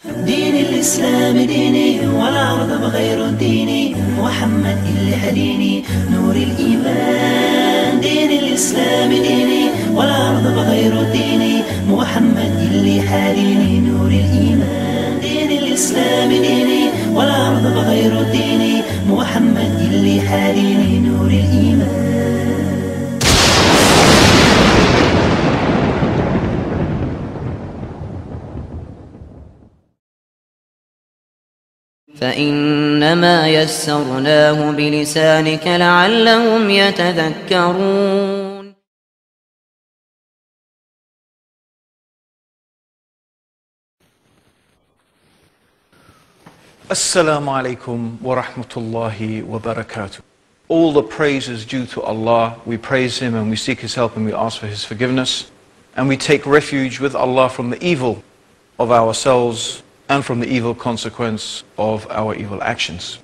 دين الإسلام ديني والأرض بغير ديني محمد اللي هديني نور الإيمان دين الإسلام ديني والأرض بغير ديني محمد اللي هديني نور الإيمان دين الإسلام ديني والأرض بغير ديني محمد اللي هديني نور الإيمان. فإنما يسرناه بلسانك لعلهم يتذكرون. Assalamu alaikum wa rahmatullahi wa barakatuh. All the praise is due to Allah. We praise Him and we seek His help and we ask for His forgiveness. And we take refuge with Allah from the evil of ourselves and from the evil consequence of our evil actions.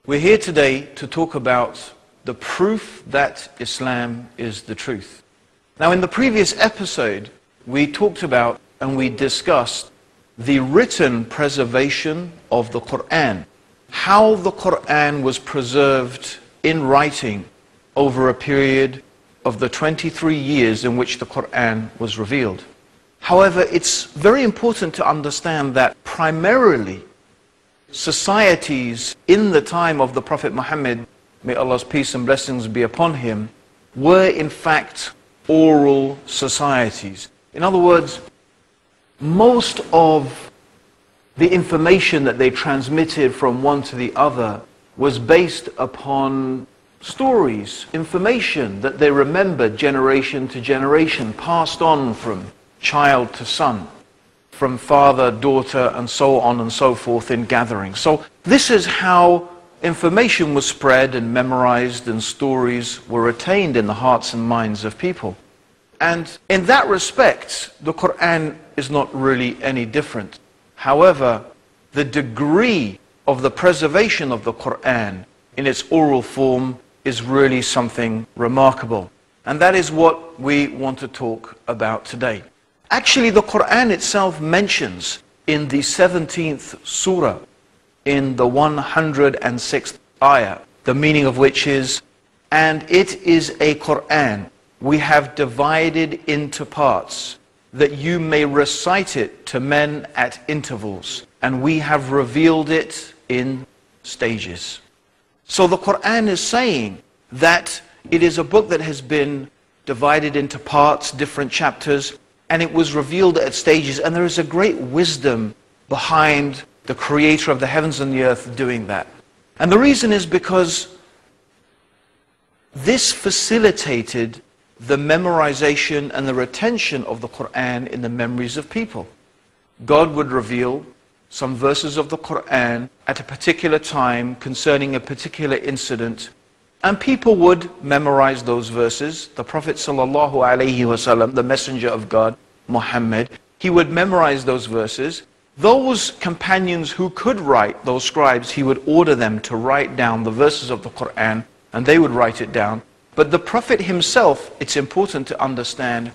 We're here today to talk about the proof that Islam is the truth. Now, in the previous episode, we talked about and we discussed the written preservation of the Quran, how the Quran was preserved in writing over a period of the 23 years in which the Quran was revealed. However, it's very important to understand that primarily societies in the time of the Prophet Muhammad, may Allah's peace and blessings be upon him, were in fact oral societies. In other words, most of the information that they transmitted from one to the other was based upon stories, information that they remembered generation to generation, passed on from child to son, from father, daughter, and so on and so forth in gatherings. So this is how information was spread and memorized and stories were retained in the hearts and minds of people. And in that respect, the Quran is not really any different. However, the degree of the preservation of the Quran in its oral form is really something remarkable. And that is what we want to talk about today. Actually, the Quran itself mentions in the 17th surah, in the 106th ayah, the meaning of which is, and it is a Quran we have divided into parts, that you may recite it to men at intervals, and we have revealed it in stages. So the Quran is saying that it is a book that has been divided into parts, different chapters, and it was revealed at stages, and there is a great wisdom behind the creator of the heavens and the earth doing that. And the reason is because this facilitated the memorization and the retention of the Quran in the memories of people. God would reveal some verses of the Quran at a particular time concerning a particular incident, and people would memorize those verses. The Prophet ﷺ, the messenger of God, Muhammad, he would memorize those verses. Those companions who could write, those scribes, he would order them to write down the verses of the Quran, and they would write it down. But the Prophet himself, it's important to understand,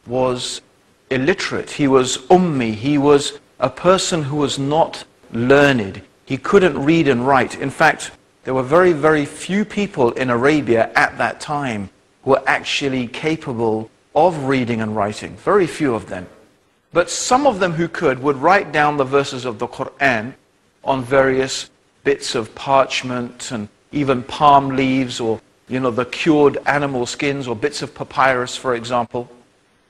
was illiterate. He was ummi. He was a person who was not learned. He couldn't read and write. In fact, there were very, very few people in Arabia at that time who were actually capable of reading and writing. Very few of them. But some of them who could would write down the verses of the Quran on various bits of parchment and even palm leaves, or the cured animal skins or bits of papyrus, for example,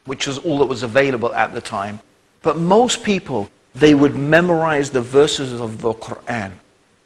which was all that was available at the time. But most people, they would memorize the verses of the Quran.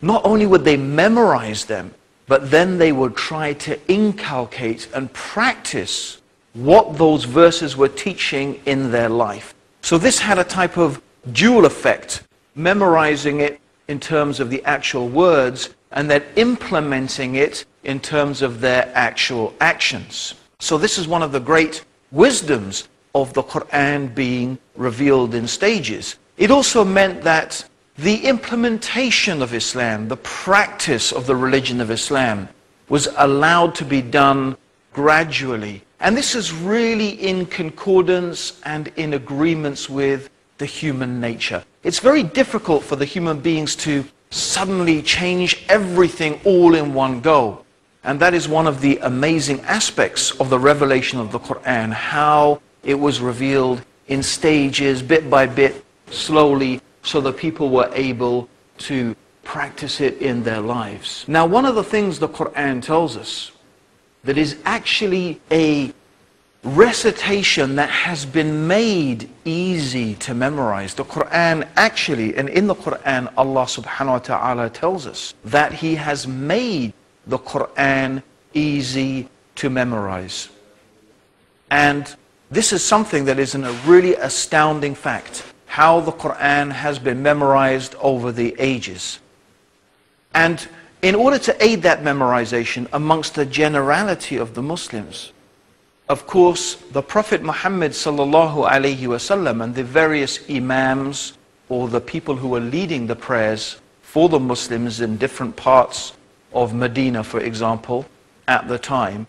Not only would they memorize them, but then they would try to inculcate and practice what those verses were teaching in their life. So this had a type of dual effect, memorizing it in terms of the actual words, and then implementing it in terms of their actual actions. So this is one of the great wisdoms of the Quran being revealed in stages. It also meant that the implementation of Islam, the practice of the religion of Islam, was allowed to be done gradually. And this is really in concordance and in agreements with the human nature. It's very difficult for the human beings to suddenly change everything all in one go. And that is one of the amazing aspects of the revelation of the Quran, how it was revealed in stages, bit by bit, slowly, so that people were able to practice it in their lives. Now, one of the things the Quran tells us that is actually a recitation that has been made easy to memorize. The Quran actually, and in the Quran, Allah subhanahu wa ta'ala tells us that He has made the Quran easy to memorize. And this is something that is a really astounding fact, how the Quran has been memorized over the ages. And in order to aid that memorization amongst the generality of the Muslims, of course, the Prophet Muhammad sallallahu alaihi wasallam and the various imams, or the people who were leading the prayers for the Muslims in different parts of Medina, for example, at the time,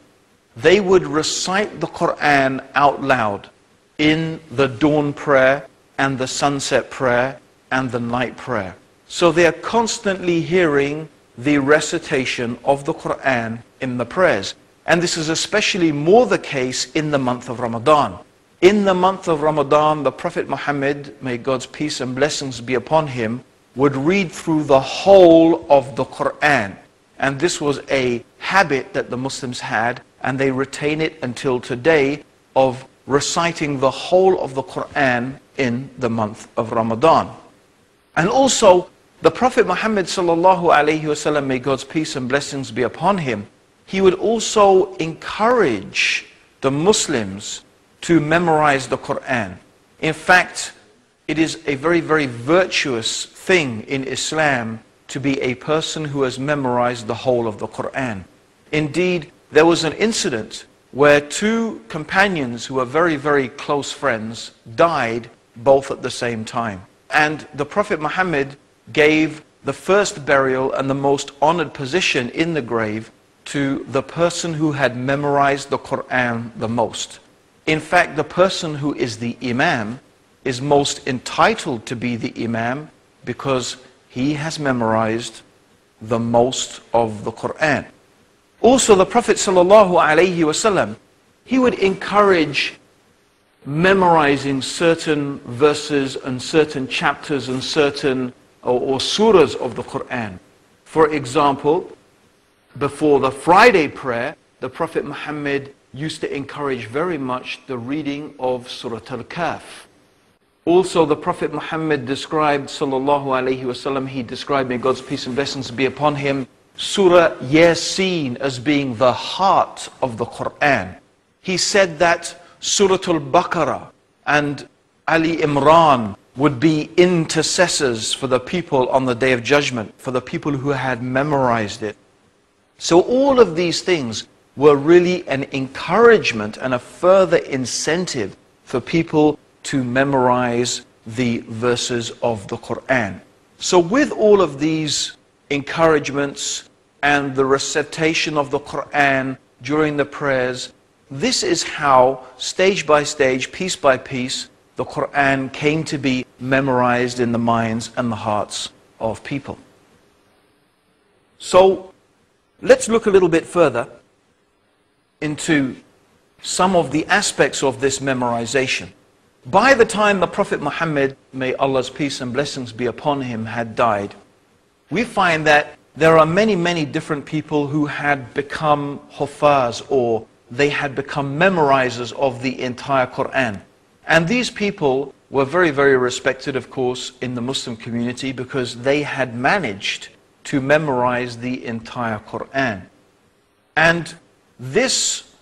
they would recite the Quran out loud in the dawn prayer and the sunset prayer and the night prayer. So they are constantly hearing the recitation of the Quran in the prayers. And this is especially more the case in the month of Ramadan. In the month of Ramadan, the Prophet Muhammad, may God's peace and blessings be upon him, would read through the whole of the Quran. And this was a habit that the Muslims had, and they retain it until today, of reciting the whole of the Quran in the month of Ramadan. And also, the Prophet Muhammad sallallahu alaihi wasallam, may God's peace and blessings be upon him, he would also encourage the Muslims to memorize the Quran. In fact, it is a very, very virtuous thing in Islam to be a person who has memorized the whole of the Quran. Indeed, there was an incident where two companions who were very, very close friends died both at the same time. And the Prophet Muhammad gave the first burial and the most honored position in the grave to the person who had memorized the Quran the most. In fact, the person who is the Imam is most entitled to be the Imam because he has memorized the most of the Quran. Also, the Prophet sallallahu alaihi wasallam, he would encourage memorizing certain verses and certain chapters and certain or surahs of the Quran. For example, before the Friday prayer, the Prophet Muhammad used to encourage very much the reading of Surat Al-Qamar. Also, the Prophet Muhammad described, sallallahu alaihi wasallam, he described, may God's peace and blessings be upon him, Surah Yasin as being the heart of the Quran. He said that Surat Al-Baqarah and Ali Imran would be intercessors for the people on the Day of Judgment, for the people who had memorized it. So all of these things were really an encouragement and a further incentive for people to memorize the verses of the Quran. So with all of these encouragements and the recitation of the Quran during the prayers, this is how, stage by stage, piece by piece, the Quran came to be memorized in the minds and the hearts of people. So let's look a little bit further into some of the aspects of this memorization. By the time the Prophet Muhammad, may Allah's peace and blessings be upon him, had died, we find that there are many, many different people who had become huffaz, or they had become memorizers of the entire Quran. And these people were very, very respected, of course, in the Muslim community because they had managed to memorize the entire Quran. And this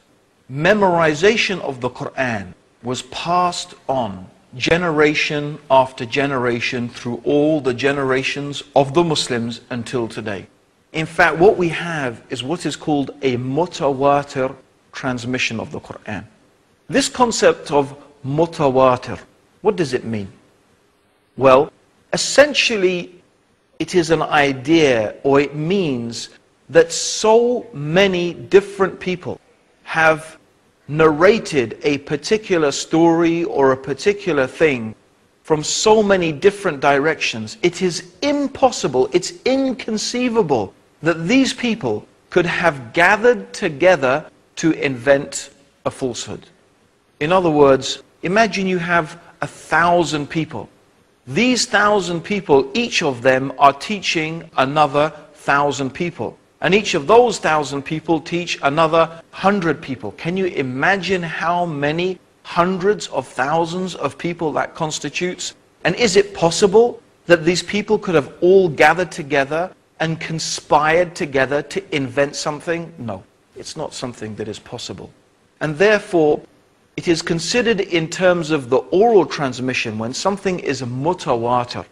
memorization of the Quran was passed on generation after generation through all the generations of the Muslims until today. In fact, what we have is what is called a mutawatir transmission of the Quran. This concept of mutawatir, what does it mean? Well, essentially it is an idea, or it means that so many different people have narrated a particular story or a particular thing from so many different directions, it is impossible, it's inconceivable that these people could have gathered together to invent a falsehood. In other words, imagine you have 1,000 people. These 1,000 people, each of them are teaching another 1,000 people. And each of those 1,000 people teach another 100 people. Can you imagine how many hundreds of thousands of people that constitutes? And is it possible that these people could have all gathered together and conspired together to invent something? No, it's not something that is possible. And therefore, it is considered in terms of the oral transmission, when something is mutawatir,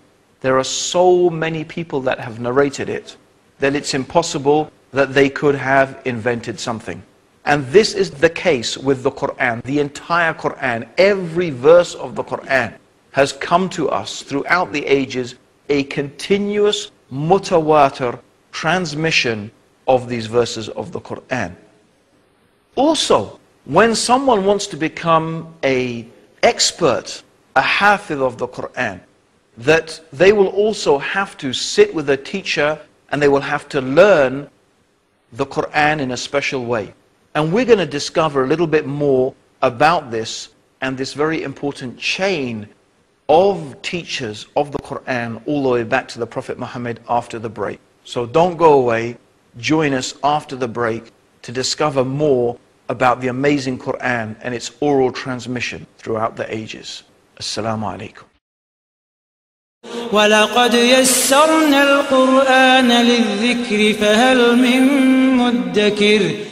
there are so many people that have narrated it, that it's impossible that they could have invented something. And this is the case with the Quran. The entire Quran, every verse of the Quran has come to us throughout the ages, a continuous mutawatir transmission of these verses of the Quran. Also, when someone wants to become an expert, a hafiz of the Quran, that they will also have to sit with a teacher and they will have to learn the Quran in a special way. And we're going to discover a little bit more about this and this very important chain of teachers of the Quran all the way back to the Prophet Muhammad after the break. So don't go away. Join us after the break to discover more about the amazing Quran and its oral transmission throughout the ages. Assalamu alaikum. ولقد يسرنا القرآن للذكر فهل من مدكر.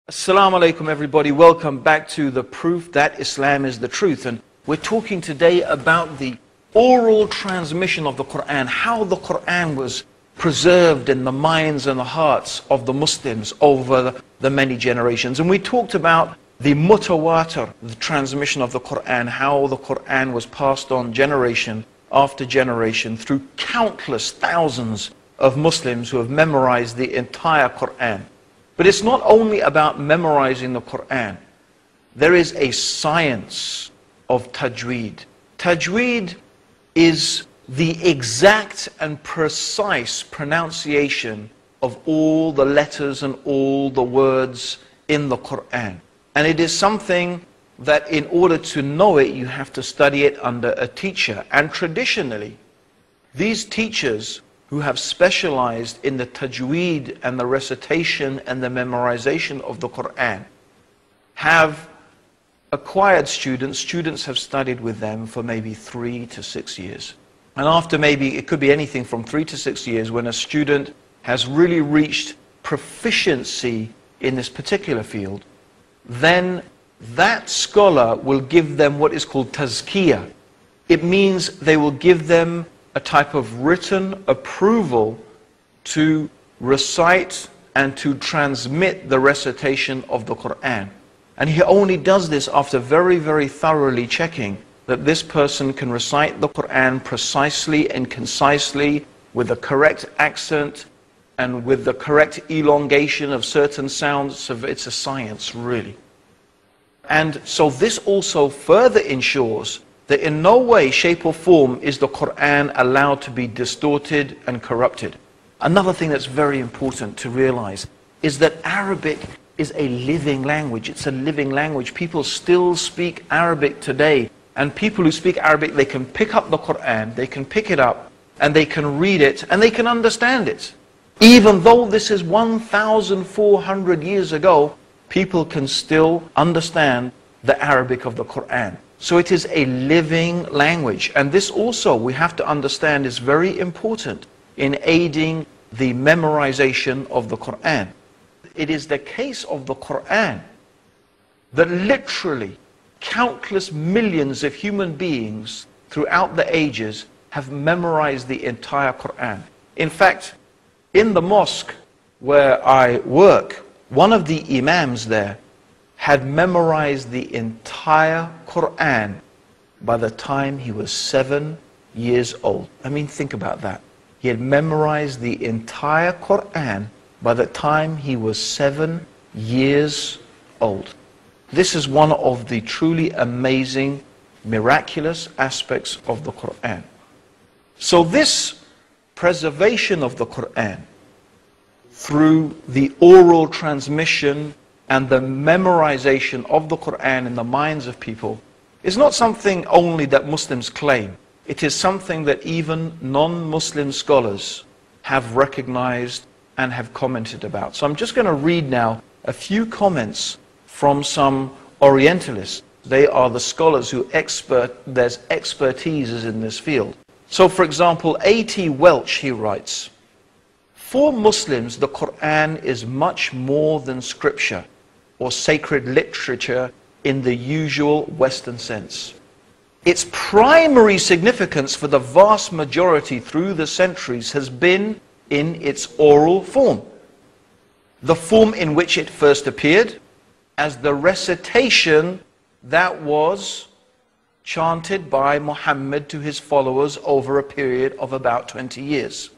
Assalamu alaikum everybody, welcome back to the proof that Islam is the truth. And we're talking today about the oral transmission of the Quran, how the Quran was preserved in the minds and the hearts of the Muslims over the many generations. And we talked about the mutawatir, the transmission of the Quran, how the Quran was passed on generation after generation through countless thousands of Muslims who have memorized the entire Quran. But it's not only about memorizing the Quran. There is a science of tajweed. Tajweed is the exact and precise pronunciation of all the letters and all the words in the Quran. And it is something that in order to know it, you have to study it under a teacher. And traditionally, these teachers who have specialized in the tajweed and the recitation and the memorization of the Quran have acquired students. Students have studied with them for maybe 3 to 6 years. And after maybe, it could be anything from 3 to 6 years, when a student has really reached proficiency in this particular field, then that scholar will give them what is called tazkiyah. It means they will give them a type of written approval to recite and to transmit the recitation of the Quran. And he only does this after very, very thoroughly checking that this person can recite the Quran precisely and concisely with the correct accent and with the correct elongation of certain sounds. So it's a science, really. And so this also further ensures that in no way, shape or form is the Quran allowed to be distorted and corrupted. Another thing that's very important to realize is that Arabic is a living language. It's a living language. People still speak Arabic today. And people who speak Arabic, they can pick up the Quran, they can pick it up, and they can read it, and they can understand it. Even though this is 1,400 years ago, people can still understand the Arabic of the Quran. So it is a living language. And this also, we have to understand, is very important in aiding the memorization of the Quran. It is the case of the Quran that literally countless millions of human beings throughout the ages have memorized the entire Quran. In fact, in the mosque where I work, one of the imams there had memorized the entire Quran by the time he was 7 years old. I mean, think about that. He had memorized the entire Quran by the time he was 7 years old. This is one of the truly amazing miraculous aspects of the Quran. So this preservation of the Quran through the oral transmission and the memorization of the Quran in the minds of people is not something only that Muslims claim. It is something that even non-Muslim scholars have recognized and have commented about. So I'm just going to read now a few comments from some orientalists. They are the scholars who there's expertise in this field. So for example, A.T. Welch, he writes, "For Muslims, the Quran is much more than scripture or sacred literature in the usual Western sense. Its primary significance for the vast majority through the centuries has been in its oral form. The form in which it first appeared as the recitation that was chanted by Muhammad to his followers over a period of about 20 years.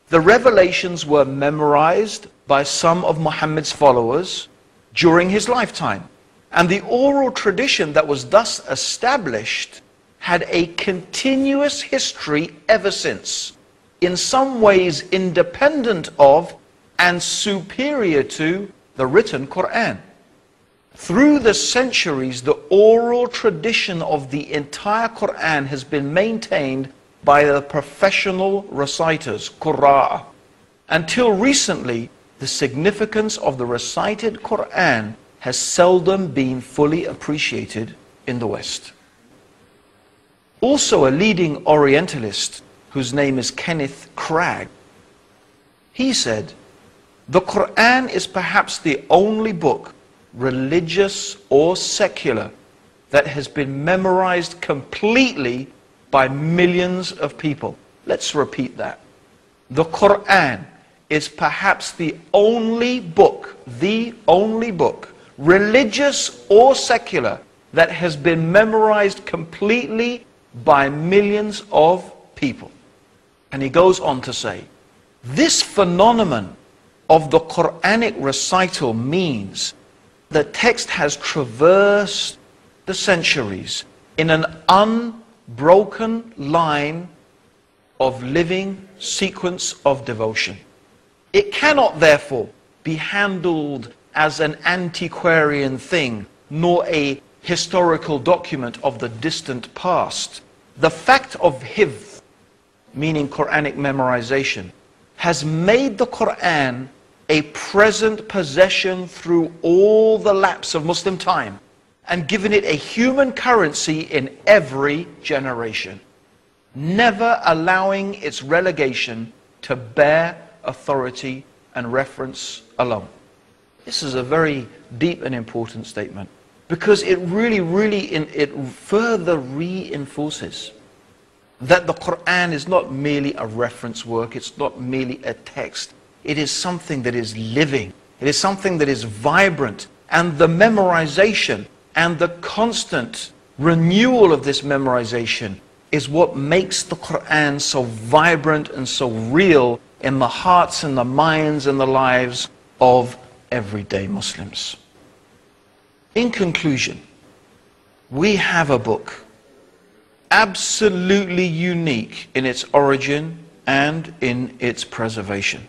The revelations were memorized by some of Muhammad's followers during his lifetime, and the oral tradition that was thus established had a continuous history ever since, in some ways independent of and superior to the written Quran. Through the centuries, the oral tradition of the entire Quran has been maintained by the professional reciters, qurra. Until recently, the significance of the recited Quran has seldom been fully appreciated in the West." Also a leading orientalist, whose name is Kenneth Cragg, he said, "The Quran is perhaps the only book, religious or secular, that has been memorized completely by millions of people." Let's repeat that. The Quran is perhaps the only book, religious or secular, that has been memorized completely by millions of people. And he goes on to say, this phenomenon of the Quranic recital means the text has traversed the centuries in an unbroken line of living sequence of devotion. It cannot therefore be handled as an antiquarian thing, nor a historical document of the distant past. The fact of hifz, meaning Quranic memorization, has made the Quran a present possession through all the lapse of Muslim time and given it a human currency in every generation, never allowing its relegation to bare authority and reference alone. This is a very deep and important statement, because it it further reinforces that the Quran is not merely a reference work, it's not merely a text. It is something that is living. It is something that is vibrant. And the memorization and the constant renewal of this memorization is what makes the Quran so vibrant and so real in the hearts and the minds and the lives of everyday Muslims. In conclusion, we have a book absolutely unique in its origin and in its preservation,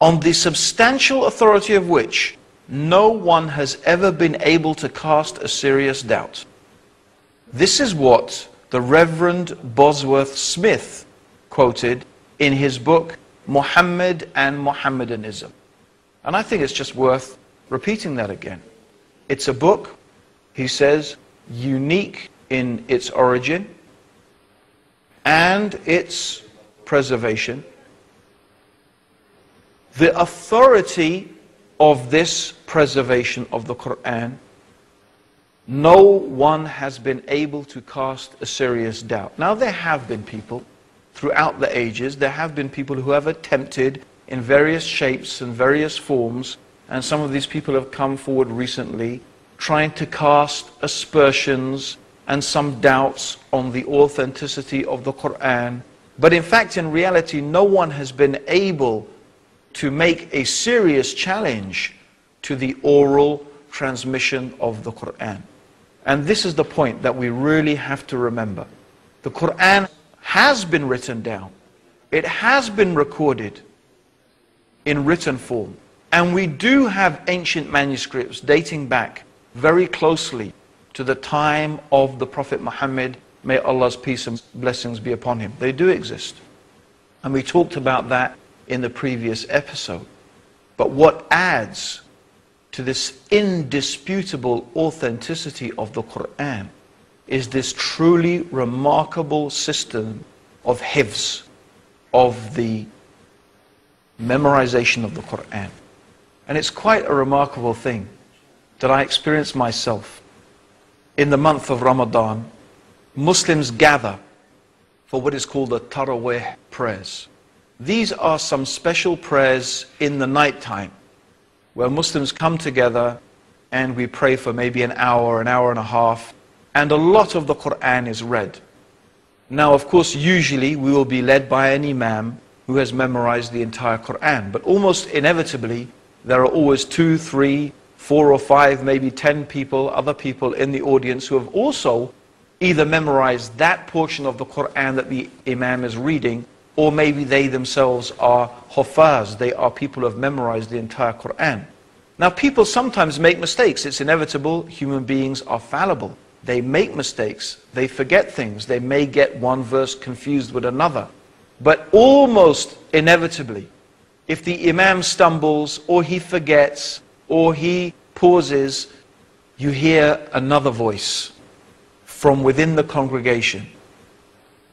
on the substantial authority of which no one has ever been able to cast a serious doubt. This is what the Reverend Bosworth Smith quoted in his book, Muhammad and Mohammedanism. And I think it's just worth repeating that again. It's a book, he says, unique in its origin and its preservation. The authority of this preservation of the Quran, no one has been able to cast a serious doubt. Now, there have been people throughout the ages, there have been people who have attempted in various shapes and various forms, and some of these people have come forward recently trying to cast aspersions and some doubts on the authenticity of the Quran. But in fact, in reality, no one has been able to make a serious challenge to the oral transmission of the Quran. And this is the point that we really have to remember. The Quran has been written down. It has been recorded in written form. And we do have ancient manuscripts dating back very closely to the time of the Prophet Muhammad, may Allah's peace and blessings be upon him. They do exist. And we talked about that in the previous episode. But what adds to this indisputable authenticity of the Quran is this truly remarkable system of hifz, of the memorization of the Quran. And it's quite a remarkable thing that I experienced myself. In the month of Ramadan, Muslims gather for what is called the Tarawih prayers. These are some special prayers in the night time where Muslims come together and we pray for maybe an hour and a half, and a lot of the Quran is read. Now, of course, usually we will be led by an imam who has memorized the entire Quran, but almost inevitably there are always 2, 3, 4 or 5, maybe 10 people, other people in the audience who have also either memorized that portion of the Quran that the imam is reading, or maybe they themselves are hufaz, they are people who have memorized the entire Quran. Now, people sometimes make mistakes. It's inevitable. Human beings are fallible. They make mistakes. They forget things. They may get one verse confused with another. But almost inevitably, if the imam stumbles, or he forgets, or he pauses, you hear another voice from within the congregation,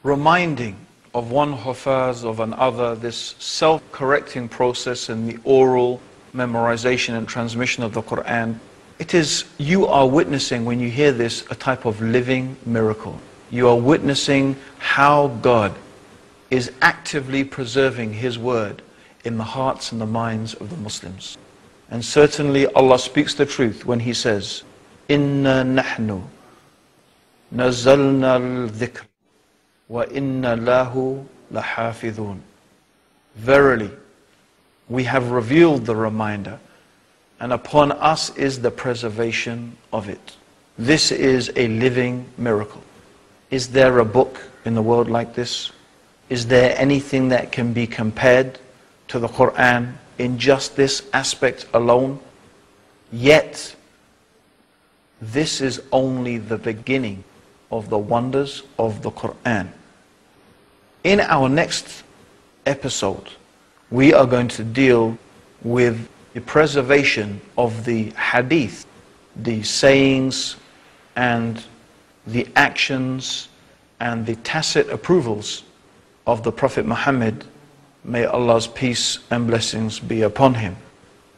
reminding of one hufaz of another, this self-correcting process in the oral memorization and transmission of the Quran. It is, you are witnessing, when you hear this, a type of living miracle. You are witnessing how God is actively preserving His word in the hearts and the minds of the Muslims. And certainly Allah speaks the truth when He says, Inna nahnu nazalna al-dhikr wa inna lahu lahafidhun. Verily, we have revealed the reminder, and upon us is the preservation of it. This is a living miracle. Is there a book in the world like this? Is there anything that can be compared to the Quran in just this aspect alone? Yet, this is only the beginning of the wonders of the Quran. In our next episode, we are going to deal with the preservation of the hadith, the sayings and the actions and the tacit approvals of the Prophet Muhammad, may Allah's peace and blessings be upon him.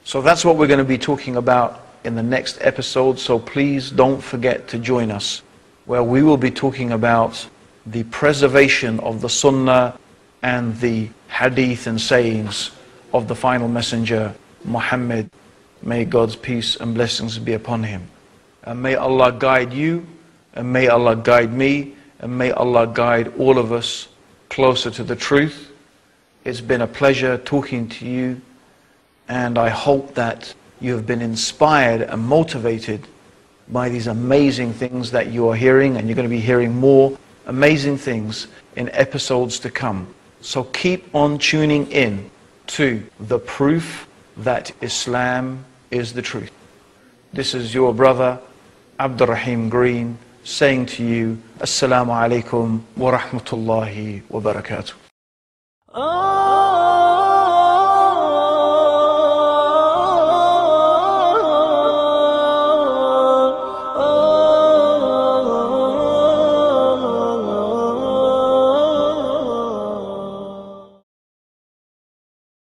So that's what we're going to be talking about in the next episode, so please don't forget to join us, where we will be talking about the preservation of the Sunnah and the hadith and sayings of the final messenger, Muhammad, may God's peace and blessings be upon him. And may Allah guide you, and may Allah guide me, and may Allah guide all of us closer to the truth. It's been a pleasure talking to you, and I hope that you have been inspired and motivated by these amazing things that you are hearing, and you're going to be hearing more amazing things in episodes to come. So keep on tuning in to the proof that Islam is the truth. This is your brother Abdur Raheem Green saying to you, Assalamu alaikum wa rahmatullahi wa barakatuh.